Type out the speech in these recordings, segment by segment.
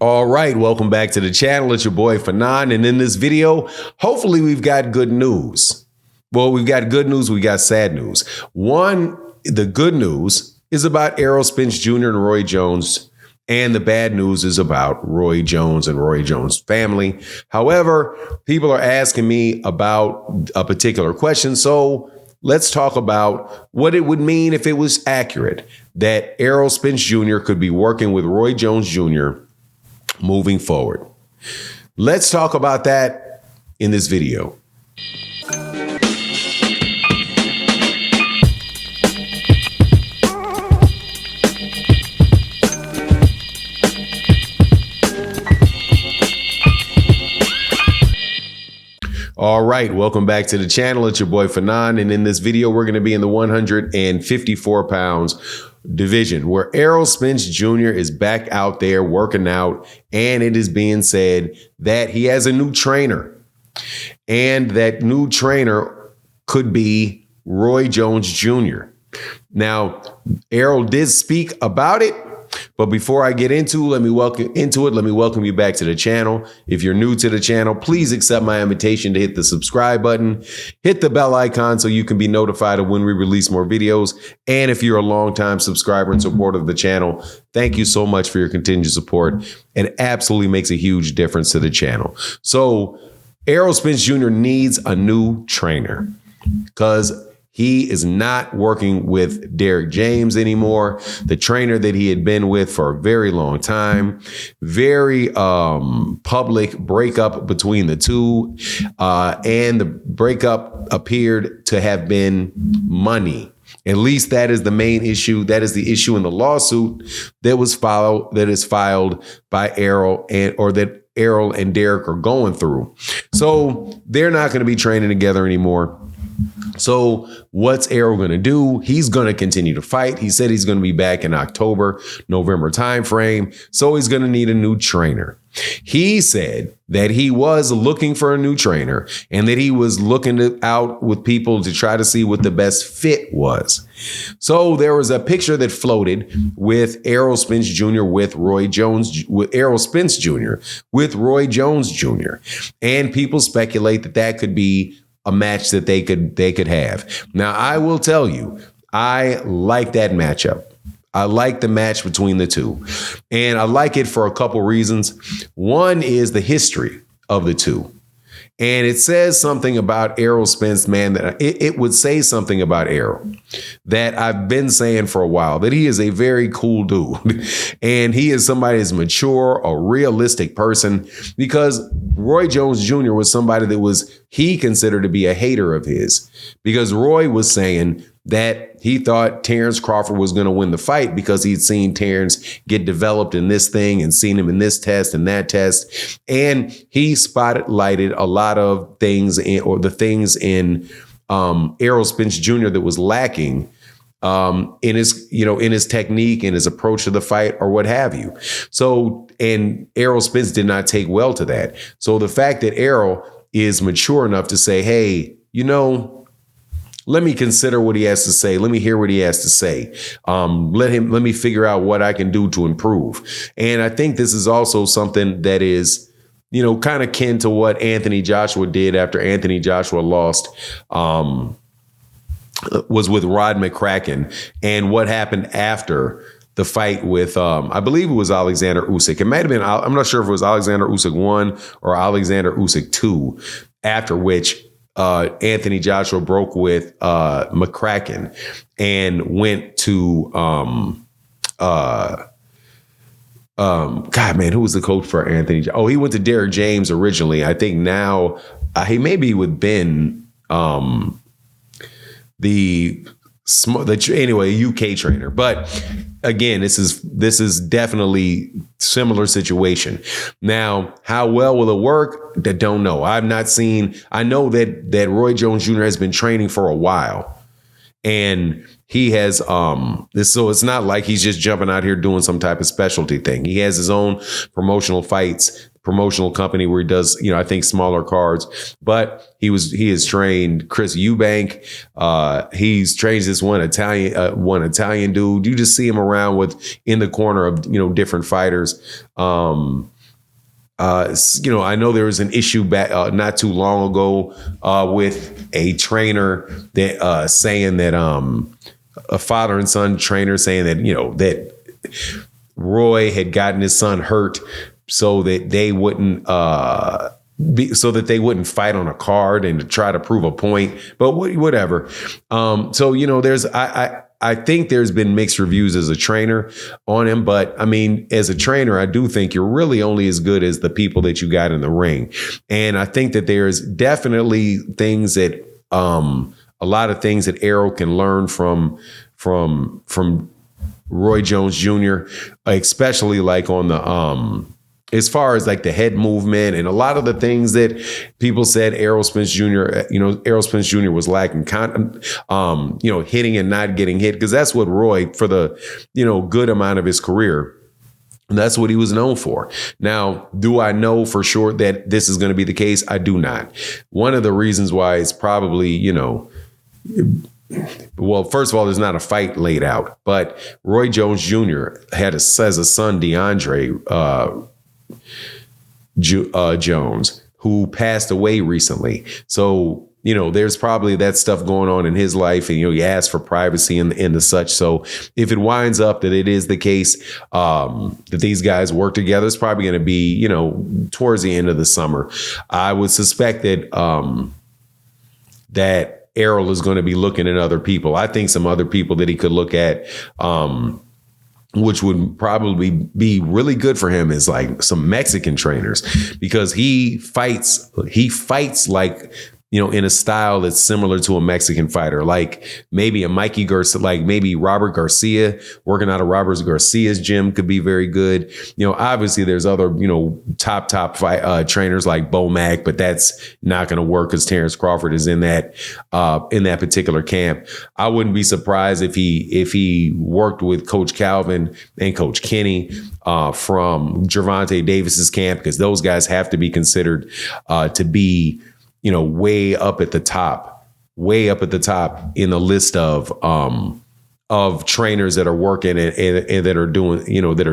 All right, welcome back to the channel. It's your boy Fanon, and in this video, hopefully we've got good news. Well, we've got good news, we got sad news. One, the good news is about Errol, Spence Jr. and Roy Jones, and the bad news is about Roy Jones and Roy Jones' family. However, people are asking me about a particular question, so let's talk about what it would mean if it was accurate that Errol Spence Jr. could be working with Roy Jones Jr. moving forward. Let's talk about that in this video. All right, welcome back to the channel. It's your boy Fanon, and in this video, we're going to be in the 154 pounds division, where Errol Spence Jr. is back out there working out, and it is being said that he has a new trainer, and that new trainer could be Roy Jones Jr. Now, Errol did speak about it, but before I get into let me welcome you back to the channel. If you're new to the channel, please accept my invitation to hit the subscribe button, hit the bell icon so you can be notified of when we release more videos. And if you're a longtime subscriber and supporter of the channel, thank you so much for your continued support. It absolutely makes a huge difference to the channel. So Errol Spence Jr. needs a new trainer because he is not working with Derrick James anymore, the trainer that he had been with for a very long time. Very public breakup between the two. And the breakup appeared to have been money. At least that is the main issue. That is the issue in the lawsuit that is filed by Errol, that Errol and Derrick are going through. So they're not going to be training together anymore. So what's Errol going to do? He's going to continue to fight. He said he's going to be back in October, November timeframe. So he's going to need a new trainer. He said that he was looking for a new trainer and that he was looking out with people to try to see what the best fit was. So there was a picture that floated with Errol Spence Jr. with Errol Spence Jr. with Roy Jones Jr. And people speculate that that could be a match that they could have. Now, I will tell you, I like that matchup. I like the match between the two. And I like it for a couple reasons. One is the history of the two. And it says something about Errol Spence, man, that it would say something about Errol that I've been saying for a while, that he is a very cool dude. And he is somebody that's mature, a realistic person, because Roy Jones Jr. was somebody that he considered to be a hater of his, because Roy was saying that he thought Terrence Crawford was going to win the fight because he'd seen Terrence get developed in this thing and seen him in this test and that test. And he spotlighted a lot of things in Errol Spence Jr. that was lacking in his technique and his approach to the fight or what have you. So, and Errol Spence did not take well to that. So the fact that Errol is mature enough to say, hey, let me consider what he has to say. Let me hear what he has to say. Let me figure out what I can do to improve. And I think this is also something that is, kind of kin to what Anthony Joshua did after Anthony Joshua lost, was with Rod McCracken, and what happened after the fight with, I believe it was Alexander Usyk. It might have been, I'm not sure if it was Alexander Usyk 1 or Alexander Usyk 2, after which Anthony Joshua broke with McCracken and went to God, man, who was the coach for Anthony? Oh, he went to Derrick James originally. I think now he may be with Ben, anyway, UK trainer. But again, this is definitely similar situation. Now, how well will it work? I don't know. I've not seen. I know that Roy Jones Jr. has been training for a while, and he has this, so it's not like he's just jumping out here doing some type of specialty thing. He has his own promotional fights, promotional company where he does, I think smaller cards, but he has trained Chris Eubank. He's trained this one Italian dude. You just see him around in the corner of, different fighters. I know there was an issue back not too long ago with a trainer that saying that a father and son trainer saying that that Roy had gotten his son hurt so that they wouldn't fight on a card and to try to prove a point. But whatever. There's I think there's been mixed reviews as a trainer on him, but I mean, as a trainer, I do think you're really only as good as the people that you got in the ring. And I think that there's definitely things that, a lot of things that Errol can learn from Roy Jones Jr., especially like on the, as far as like the head movement and a lot of the things that people said Errol Spence Jr., Errol Spence Jr. was lacking, hitting and not getting hit, because that's what Roy, for the, good amount of his career, that's what he was known for. Now, do I know for sure that this is going to be the case? I do not. One of the reasons why is probably, well, first of all, there's not a fight laid out, but Roy Jones Jr. has a son, DeAndre Jones, who passed away recently. So, there's probably that stuff going on in his life, and, he asked for privacy and the such. So if it winds up that it is the case that these guys work together, it's probably going to be, towards the end of the summer. I would suspect that that Errol is going to be looking at other people. I think some other people that he could look at, which would probably be really good for him, is like some Mexican trainers, because he fights like, in a style that's similar to a Mexican fighter, like maybe a Mikey Garcia, like maybe Robert Garcia. Working out of Robert Garcia's gym could be very good. Obviously there's other, top fight, trainers like Bo Mack, but that's not going to work because Terrence Crawford is in that particular camp. I wouldn't be surprised if he worked with Coach Calvin and Coach Kenny from Gervonta Davis's camp, because those guys have to be considered to be, way up at the top in the list of trainers that are working and that are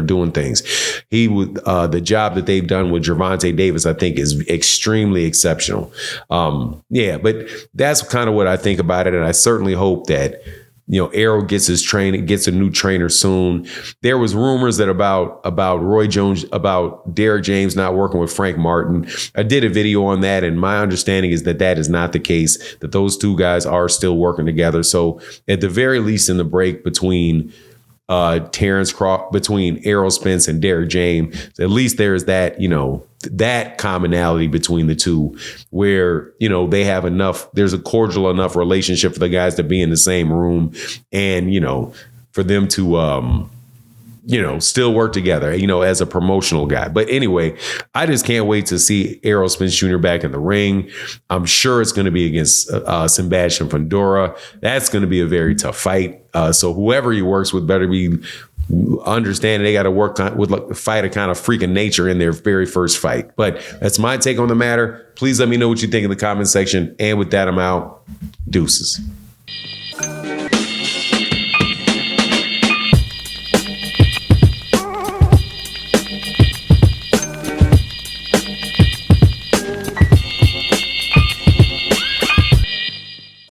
doing things. He would, the job that they've done with Gervonta Davis, I think, is extremely exceptional. But that's kind of what I think about it. And I certainly hope that, Errol gets a new trainer soon. There was rumors that about Roy Jones, about Derek James not working with Frank Martin. I did a video on that, and my understanding is that is not the case, that those two guys are still working together. So at the very least, in the break between between Errol Spence and Derek James, at least there's that, that commonality between the two, where, they have enough, there's a cordial enough relationship for the guys to be in the same room and, for them to, still work together, as a promotional guy. But anyway, I just can't wait to see Errol Spence Jr. back in the ring. I'm sure it's going to be against Sebastian Fundora. That's going to be a very tough fight. So whoever he works with better be understanding they got to work with fight a kind of freaking nature in their very first fight. But that's my take on the matter. Please let me know what you think in the comment section. And with that, I'm out. Deuces.